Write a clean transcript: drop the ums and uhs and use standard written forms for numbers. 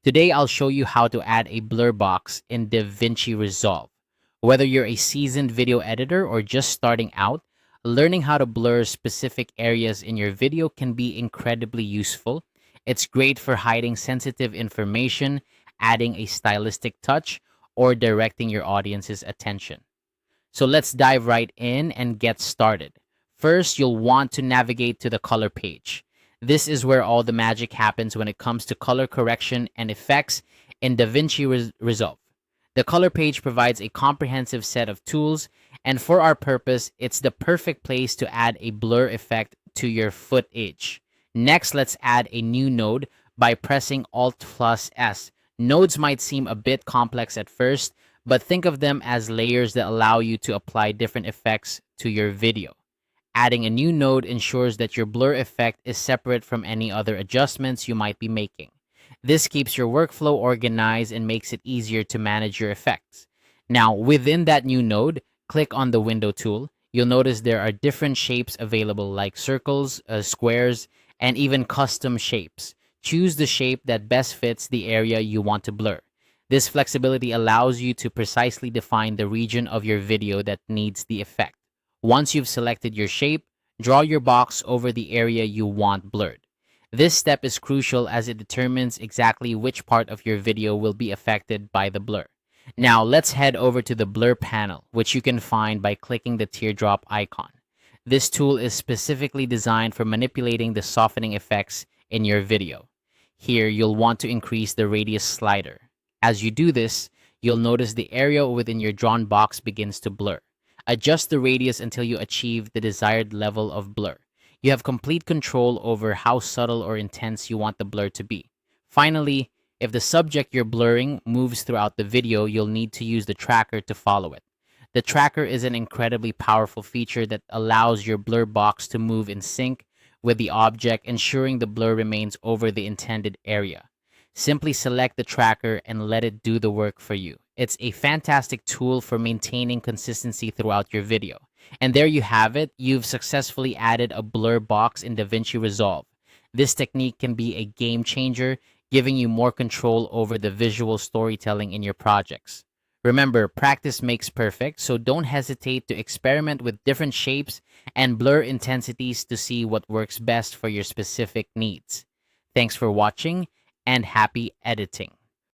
Today, I'll show you how to add a blur box in DaVinci Resolve. Whether you're a seasoned video editor or just starting out, learning how to blur specific areas in your video can be incredibly useful. It's great for hiding sensitive information, adding a stylistic touch, or directing your audience's attention. So let's dive right in and get started. First, you'll want to navigate to the color page. This is where all the magic happens when it comes to color correction and effects in DaVinci Resolve. The color page provides a comprehensive set of tools, and for our purpose, it's the perfect place to add a blur effect to your footage. Next, let's add a new node by pressing Alt plus S. Nodes might seem a bit complex at first, but think of them as layers that allow you to apply different effects to your video. Adding a new node ensures that your blur effect is separate from any other adjustments you might be making. This keeps your workflow organized and makes it easier to manage your effects. Now, within that new node, click on the window tool. You'll notice there are different shapes available like circles, squares, and even custom shapes. Choose the shape that best fits the area you want to blur. This flexibility allows you to precisely define the region of your video that needs the effect. Once you've selected your shape, draw your box over the area you want blurred. This step is crucial as it determines exactly which part of your video will be affected by the blur. Now let's head over to the blur panel, which you can find by clicking the teardrop icon. This tool is specifically designed for manipulating the softening effects in your video. Here, you'll want to increase the radius slider. As you do this, you'll notice the area within your drawn box begins to blur. Adjust the radius until you achieve the desired level of blur. You have complete control over how subtle or intense you want the blur to be. Finally, if the subject you're blurring moves throughout the video, you'll need to use the tracker to follow it. The tracker is an incredibly powerful feature that allows your blur box to move in sync with the object, ensuring the blur remains over the intended area. Simply select the tracker and let it do the work for you. It's a fantastic tool for maintaining consistency throughout your video. And there you have it. You've successfully added a blur box in DaVinci Resolve. This technique can be a game changer, giving you more control over the visual storytelling in your projects. Remember, practice makes perfect, so don't hesitate to experiment with different shapes and blur intensities to see what works best for your specific needs. Thanks for watching, and happy editing.